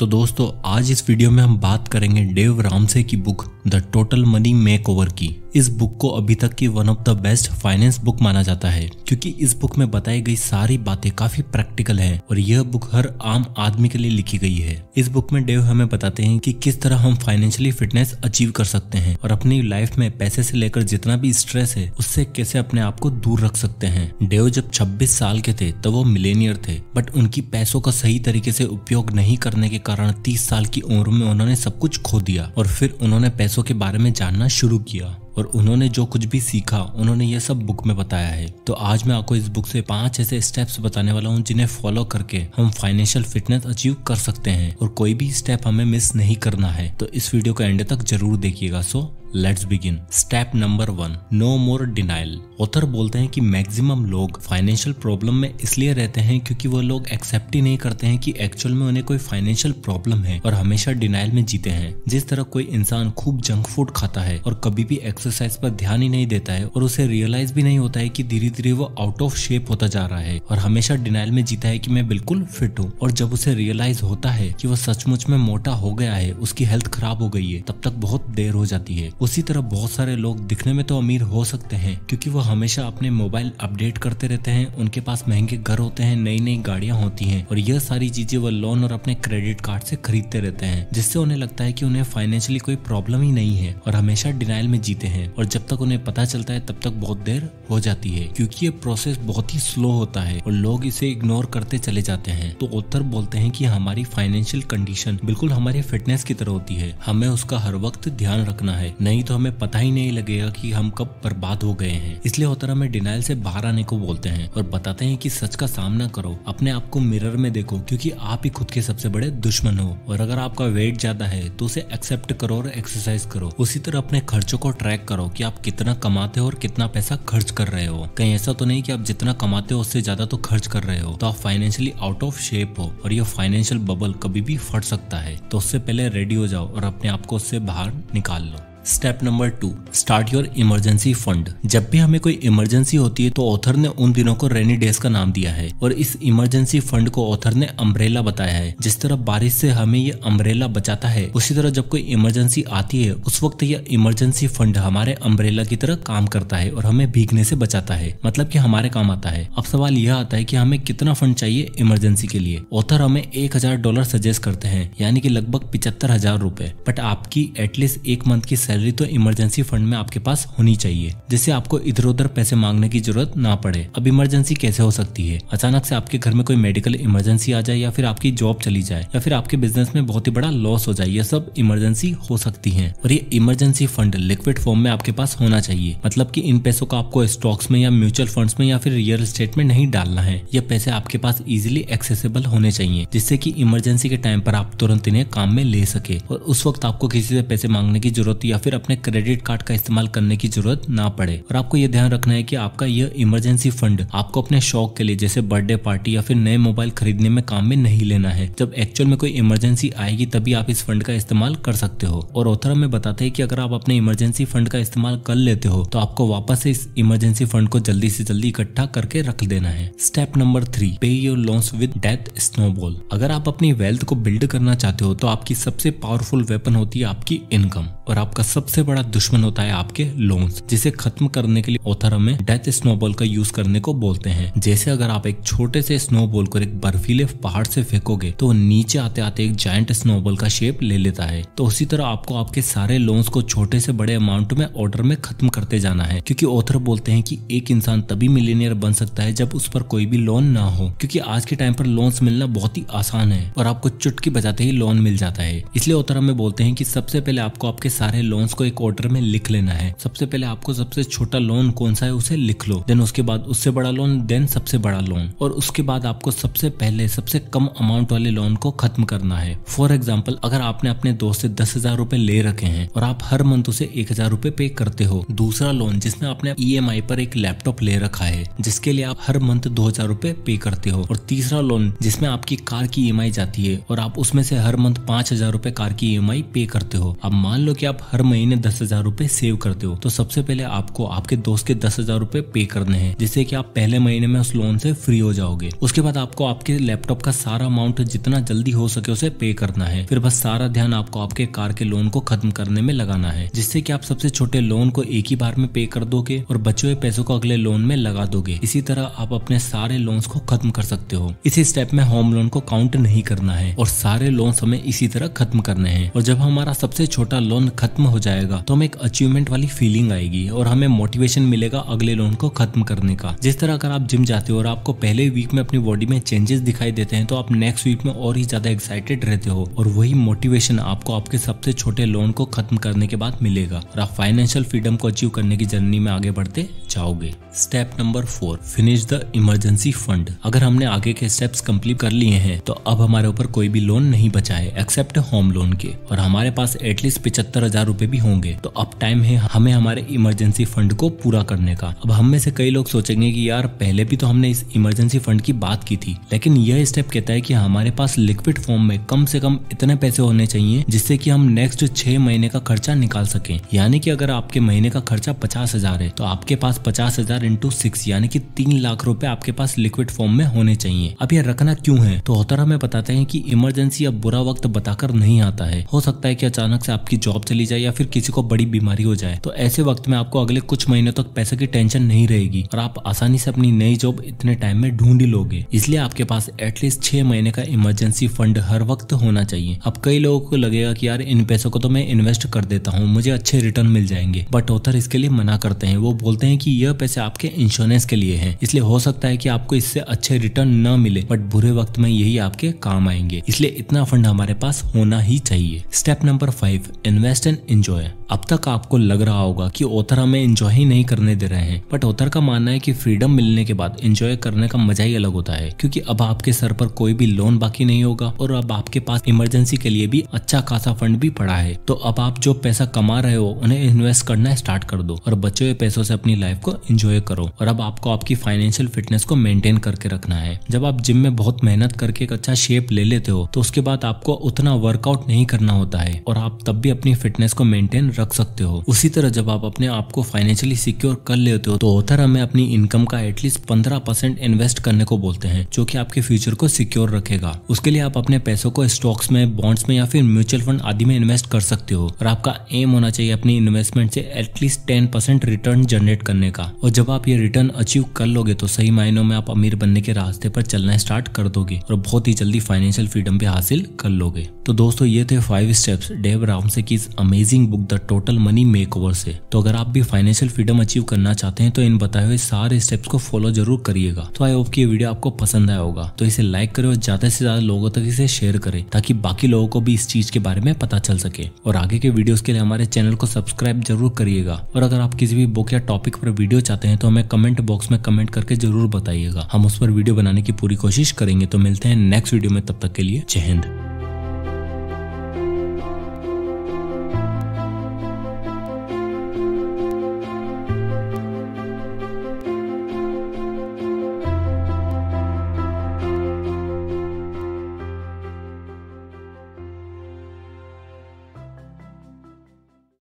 तो दोस्तों आज इस वीडियो में हम बात करेंगे डेव रामसे की book the total money makeover की। इस बुक को अभी तक की one of the best finance book माना जाता है क्योंकि इस बुक में बताई गई सारी बातें काफी प्रैक्टिकल हैं और यह बुक हर आम आदमी के लिए लिखी गई है। इस बुक में डेव हमें बताते हैं कि किस तरह हम फाइनेंशियली फिटनेस अचीव कर सकते हैं और अपनी लाइफ में पैसे से लेकर जितना भी स्ट्रेस है उससे कैसे अपने आप को दूर रख सकते हैं। डेव जब 26 साल के थे तब वो मिलेनियर थे, बट उनकी पैसों का सही तरीके से उपयोग नहीं करने के कारण 30 साल की उम्र में उन्होंने सब कुछ खो दिया और फिर उन्होंने पैसों के बारे में जानना शुरू किया और उन्होंने जो कुछ भी सीखा उन्होंने ये सब बुक में बताया है। तो आज मैं आपको इस बुक से 5 ऐसे स्टेप्स बताने वाला हूँ जिन्हें फॉलो करके हम फाइनेंशियल फिटनेस अचीव कर सकते हैं और कोई भी स्टेप हमें मिस नहीं करना है। तो इस वीडियो को एंड तक जरूर देखिएगा। So let's begin. Step number 1, no more denial. Author बोलते हैं कि मैक्सिमम लोग फाइनेंशियल प्रॉब्लम में इसलिए रहते हैं क्योंकि वो लोग एक्सेप्ट ही नहीं करते हैं कि एक्चुअल में उन्हें कोई फाइनेंशियल प्रॉब्लम है और हमेशा डिनाइल में जीते हैं। जिस तरह कोई इंसान खूब जंक फूड खाता है और कभी भी एक्सरसाइज पर ध्यान ही नहीं देता है और उसे रियलाइज भी नहीं होता है कि धीरे धीरे वो आउट ऑफ शेप होता जा रहा है और हमेशा डिनाइल में जीता है कि मैं बिल्कुल फिट हूँ, और जब उसे रियलाइज होता है कि वो सचमुच में मोटा हो गया है, उसकी हेल्थ खराब हो गई है, तब तक बहुत देर हो जाती है। उसी तरह बहुत सारे लोग दिखने में तो अमीर हो सकते हैं क्योंकि वो हमेशा अपने मोबाइल अपडेट करते रहते हैं, उनके पास महंगे घर होते हैं, नई नई गाड़ियां होती हैं और यह सारी चीजें वो लोन और अपने क्रेडिट कार्ड से खरीदते रहते हैं, जिससे उन्हें लगता है कि उन्हें फाइनेंशियली कोई प्रॉब्लम ही नहीं है और हमेशा डिनाइल में जीते हैं। और जब तक उन्हें पता चलता है तब तक बहुत देर हो जाती है क्योंकि ये प्रोसेस बहुत ही स्लो होता है और लोग इसे इग्नोर करते चले जाते हैं। तो ऑथर बोलते हैं कि हमारी फाइनेंशियल कंडीशन बिल्कुल हमारी फिटनेस की तरह होती है, हमें उसका हर वक्त ध्यान रखना है, नहीं तो हमें पता ही नहीं लगेगा कि हम कब बर्बाद हो गए हैं। इसलिए ऑथर हमें डिनाइल से बाहर आने को बोलते हैं और बताते हैं कि सच का सामना करो, अपने आप को मिरर में देखो क्योंकि आप ही खुद के सबसे बड़े दुश्मन हो, और अगर आपका वेट ज्यादा है तो उसे एक्सेप्ट करो और एक्सरसाइज करो। उसी तरह अपने खर्चों को ट्रैक करो कि आप कितना कमाते हो और कितना पैसा खर्च कर रहे हो। कहीं ऐसा तो नहीं कि आप जितना कमाते हो उससे ज्यादा तो खर्च कर रहे हो, तो आप फाइनेंशियली आउट ऑफ शेप हो और ये फाइनेंशियल बबल कभी भी फट सकता है। तो उससे पहले रेडी हो जाओ और अपने आप को उससे बाहर निकाल लो। Step number 2, start your emergency fund. जब भी हमें कोई इमरजेंसी होती है तो ऑथर ने उन दिनों को रेनी डेज का नाम दिया है और इस इमरजेंसी फंड को ऑथर ने अम्ब्रेला बताया है। जिस तरह बारिश से हमें ये अम्ब्रेला बचाता है, उसी तरह जब कोई इमरजेंसी आती है उस वक्त यह इमरजेंसी फंड हमारे अम्ब्रेला की तरह काम करता है और हमें भीगने से बचाता है, मतलब कि हमारे काम आता है। अब सवाल यह आता है कि हमें कितना फंड चाहिए इमरजेंसी के लिए। ऑथर हमें $1000 सजेस्ट करते हैं, यानी कि लगभग 75,000 रुपए, बट आपकी एटलीस्ट एक मंथ की सैलरी तो इमरजेंसी फंड में आपके पास होनी चाहिए, जिससे आपको इधर उधर पैसे मांगने की जरूरत ना पड़े। अब इमरजेंसी कैसे हो सकती है? अचानक से आपके घर में कोई मेडिकल इमरजेंसी आ जाए, या फिर आपकी जॉब चली जाए, या फिर आपके बिजनेस में बहुत ही बड़ा लॉस हो जाए, ये सब इमरजेंसी हो सकती है। और ये इमरजेंसी फंड लिक्विड फॉर्म में आपके पास होना चाहिए, मतलब कि इन पैसों को आपको स्टॉक्स में या म्यूचुअल फंड्स में या फिर रियल एस्टेट में नहीं डालना है। ये पैसे आपके पास इजीली एक्सेसिबल होने चाहिए, जिससे कि इमरजेंसी के टाइम पर आप तुरंत इन्हें काम में ले सके और उस वक्त आपको किसी से पैसे मांगने की जरूरत या फिर अपने क्रेडिट कार्ड का इस्तेमाल करने की जरूरत ना पड़े। और आपको यह ध्यान रखना है कि आपका यह इमरजेंसी फंड आपको अपने शौक के लिए जैसे बर्थडे पार्टी या फिर नए मोबाइल खरीदने में काम में नहीं लेना है। जब एक्चुअल में कोई इमरजेंसी आएगी तभी आप इस फंड का इस्तेमाल कर सकते हो। और ऑथर हमें बताते हैं कि अगर आप अपने इमरजेंसी फंड का इस्तेमाल कर लेते हो तो आपको वापस से इस इमरजेंसी फंड को जल्दी से जल्दी इकट्ठा करके रख देना है। स्टेप नंबर 3, पे your loans with death snowball. अगर आप अपनी वेल्थ को बिल्ड करना चाहते हो तो आपकी सबसे पावरफुल वेपन होती है आपकी इनकम और आपका सबसे बड़ा दुश्मन होता है आपके लोन्स, जिसे खत्म करने के लिए ऑथर हमें डेथ स्नोबॉल का यूज करने को बोलते हैं। जैसे अगर आप एक छोटे से स्नोबॉल को एक बर्फीले पहाड़ से फेंकोगे तो वो नीचे आते आते एक जायंट स्नोबॉल का शेप ले लेता है। तो उसी तरह आपको आपके सारे लोन्स को छोटे से बड़े अमाउंट में ऑर्डर में खत्म करते जाना है, क्योंकि ऑथर बोलते हैं कि एक इंसान तभी मिलियनियर बन सकता है जब उस पर कोई भी लोन ना हो, क्योंकि आज के टाइम पर लोन्स मिलना बहुत ही आसान है और आपको चुटकी बजाते ही लोन मिल जाता है। इसलिए ऑथर हमें बोलते हैं कि सबसे पहले आपको आपके सारे लोन्स को एक ऑर्डर में लिख लेना है। सबसे पहले आपको सबसे छोटा लोन कौन सा है उसे लिख लो, देन उसके बाद उससे बड़ा लोन, देन सबसे बड़ा लोन, और उसके बाद आपको सबसे पहले सबसे कम अमाउंट वाले लोन को खत्म करना है। फॉर एग्जाम्पल, अगर आपने अपने दोस्त से 10,000 रुपए ले रखे हैं और आप हर मंथ उसे 1,000 रुपए पे करते हो। दूसरा लोन जिसमें आपने EMI पर एक लैपटॉप ले रखा है जिसके लिए आप हर मंथ 2,000 रुपए पे करते हो। और तीसरा लोन जिसमें आपकी कार की EMI जाती है और आप उसमें से हर मंथ 5,000 रुपए कार की EMI पे करते हो। अब मान लो कि आप हर महीने 10,000 रुपए सेव करते हो तो सबसे पहले आपको आपके दोस्त के 10,000 रुपए पे करने हैं, जिससे कि आप पहले महीने में उस लोन से फ्री हो जाओगे। उसके बाद आपको आपके लैपटॉप का सारा अमाउंट जितना जल्दी हो सके उसे पे करना है। फिर बस सारा ध्यान आपको आपके कार के लोन को खत्म करने में लगाना है, जिससे कि आप सबसे छोटे लोन को एक ही बार में पे कर दोगे और बचे हुए पैसों को अगले लोन में लगा दोगे। इसी तरह आप अपने सारे लोन्स को खत्म कर सकते हो। इसी स्टेप में होम लोन को काउंट नहीं करना है और सारे लोन हमें इसी तरह खत्म करने हैं। और जब हमारा सबसे छोटा लोन खत्म हो जाएगा तो हमें एक अचीवमेंट वाली फीलिंग आएगी और हमें मोटिवेशन मिलेगा अगले लोन को खत्म करने का। जिस तरह अगर आप जिम जाते हो और आपको पहले वीक में अपनी बॉडी में चेंजेस दिखाई देते हैं तो आप नेक्स्ट वीक में और ही ज्यादा एक्साइटेड रहते हो और वही मोटिवेशन आपको आपके सबसे छोटे लोन को खत्म करने के बाद मिलेगा और आप फाइनेंशियल फ्रीडम को अचीव करने की जर्नी में आगे बढ़ते जाओगे। Step number 4, finish the emergency fund. अगर हमने आगे के स्टेप्स कंप्लीट कर लिए हैं तो अब हमारे ऊपर कोई भी लोन नहीं बचा है एक्सेप्ट होम लोन के, और हमारे पास एटलीस्ट 75,000 रुपए भी होंगे। तो अब टाइम है हमें हमारे इमरजेंसी फंड को पूरा करने का। अब हम में से कई लोग सोचेंगे कि यार पहले भी तो हमने इस इमरजेंसी फंड की बात की थी, लेकिन यह स्टेप कहता है कि हमारे पास लिक्विड फॉर्म में कम से कम इतने पैसे होने चाहिए जिससे कि हम नेक्स्ट 6 महीने का खर्चा निकाल सकें। यानी कि अगर आपके महीने का खर्चा 50,000 है तो आपके पास 50,000 इंटू 6 यानी कि 3 लाख रुपए आपके पास लिक्विड फॉर्म में होने चाहिए। अब यह रखना क्यों है तो होतर हमें बताते हैं कि इमरजेंसी अब बुरा वक्त बताकर नहीं आता है। हो सकता है कि अचानक से आपकी जॉब चली जाए या फिर किसी को बड़ी बीमारी हो जाए, तो ऐसे वक्त में आपको अगले कुछ महीनों तक पैसे की टेंशन नहीं रहेगी और आप आसानी से अपनी नई जॉब इतने टाइम में ढूंढ ही लोगे। इसलिए आपके पास एटलीस्ट 6 महीने का इमरजेंसी फंड हर वक्त होना चाहिए। अब कई लोगों को लगेगा कि यार इन पैसों को तो मैं इन्वेस्ट कर देता हूँ, मुझे अच्छे रिटर्न मिल जाएंगे, बट ऑथर इसके लिए मना करते हैं। वो बोलते हैं कि यह पैसे आपके इंश्योरेंस के लिए हैं, इसलिए हो सकता है कि आपको इससे अच्छे रिटर्न न मिले बट बुरे वक्त में यही आपके काम आएंगे, इसलिए इतना फंड हमारे पास होना ही चाहिए। Step number 5, invest and enjoy. अब तक आपको लग रहा होगा कि ऑथर हमें एंजॉय ही नहीं करने दे रहे हैं, बट ऑथर का मानना है कि फ्रीडम मिलने के बाद एंजॉय करने का मजा ही अलग होता है, क्योंकि अब आपके सर पर कोई भी लोन बाकी नहीं होगा और अब आपके पास इमरजेंसी के लिए भी अच्छा खासा फंड भी पड़ा है। तो अब आप जो पैसा कमा रहे हो उन्हें इन्वेस्ट करना स्टार्ट कर दो और बचे हुए पैसों से अपनी लाइफ को एंजॉय करो। और अब आपको आपकी फाइनेंशियल फिटनेस को मेंटेन करके रखना है। जब आप जिम में बहुत मेहनत करके एक अच्छा शेप ले लेते हो तो उसके बाद आपको उतना वर्कआउट नहीं करना होता है और आप तब भी अपनी फिटनेस को मेंटेन रख सकते हो। उसी तरह जब आप अपने आप को फाइनेंशियली सिक्योर कर लेते हो तो ऑथर हमें अपनी इनकम का एटलीस्ट 15% इन्वेस्ट करने को बोलते हैं, जो कि आपके फ्यूचर को सिक्योर रखेगा। उसके लिए आप अपने पैसों को स्टॉक्स में, बॉन्ड्स में या फिर म्यूचुअल फंड आदि में इन्वेस्ट कर सकते हो और आपका एम होना चाहिए अपनी इन्वेस्टमेंट से एटलीस्ट 10% रिटर्न जनरेट करने का। और जब आप ये रिटर्न अचीव कर लोगे तो सही मायनों में आप अमीर बनने के रास्ते पर चलना स्टार्ट कर दोगे और बहुत ही जल्दी फाइनेंशियल फ्रीडम भी हासिल कर लोगे। तो दोस्तों ये थे 5 स्टेप्स डेव रामसे की इस amazing book the total money makeover से। तो अगर आप भी फाइनेंशियल फ्रीडम अचीव करना चाहते हैं तो इन बताए हुए सारे स्टेप्स को फॉलो जरूर करिएगा। तो आई होप कि ये वीडियो आपको पसंद आया होगा, तो इसे लाइक करें और ज्यादा से ज्यादा लोगों तक इसे शेयर करें ताकि बाकी लोगों को भी इस चीज के बारे में पता चल सके। और आगे के वीडियोस के लिए हमारे चैनल को सब्सक्राइब जरूर करिएगा। और अगर आप किसी भी बुक या टॉपिक पर वीडियो चाहते हैं तो हमें कमेंट बॉक्स में कमेंट करके जरूर बताइएगा, हम उस पर वीडियो बनाने की पूरी कोशिश करेंगे। तो मिलते हैं नेक्स्ट वीडियो में, तब तक के लिए जय हिंद।